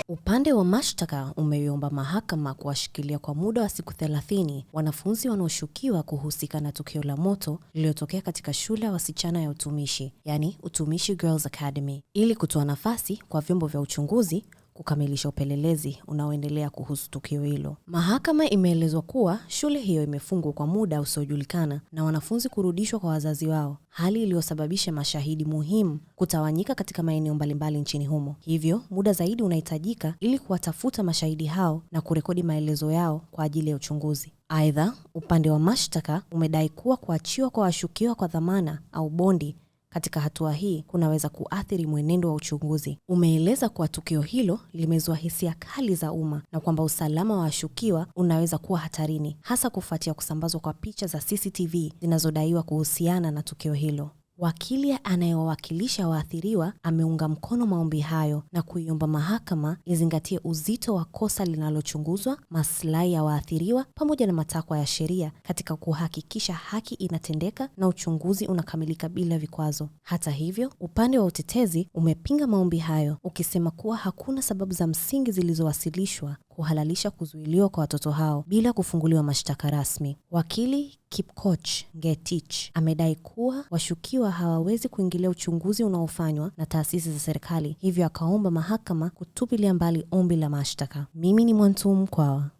Upande wa mashtaka umeiomba mahakama kuwashikilia kwa muda wa siku 30 wanafunzi wanaoshukiwa kuhusika na tukio la moto lililotokea katika shule ya wasichana ya utumishi, yani Utumishi Girls Academy, ili kutoa nafasi kwa vyombo vya uchunguzi kukamilisha upelelezi unaoendelea kuhusu tukio hilo. Mahakama imeelezwa kuwa shule hiyo imefungwa kwa muda usiojulikana na wanafunzi kurudishwa kwa wazazi wao, hali iliyosababisha mashahidi muhimu kutawanyika katika maeneo mbalimbali nchini humo. Hivyo, muda zaidi unahitajika ili kuwatafuta mashahidi hao na kurekodi maelezo yao kwa ajili ya uchunguzi. Aidha, upande wa mashtaka umedai kuwa kuachiwa kwa washukiwa kwa dhamana au bondi katika hatua hii kunaweza kuathiri mwenendo wa uchunguzi. Umeeleza kuwa tukio hilo limezua hisia kali za umma na kwamba usalama wa washukiwa unaweza kuwa hatarini, hasa kufuatia kusambazwa kwa picha za CCTV zinazodaiwa kuhusiana na tukio hilo. Wakili anayewakilisha waathiriwa ameunga mkono maombi hayo na kuiomba mahakama izingatie uzito wa kosa linalochunguzwa, maslahi ya waathiriwa pamoja na matakwa ya sheria katika kuhakikisha haki inatendeka na uchunguzi unakamilika bila vikwazo. Hata hivyo, upande wa utetezi umepinga maombi hayo, ukisema kuwa hakuna sababu za msingi zilizowasilishwa kuhalalisha kuzuiliwa kwa watoto hao bila kufunguliwa mashtaka rasmi. Wakili Kipkoch Ngetich amedai kuwa washukiwa hawawezi kuingilia uchunguzi unaofanywa na taasisi za serikali, hivyo akaomba mahakama kutupilia mbali ombi la mashtaka. Mimi ni Mwantu Mkwawa.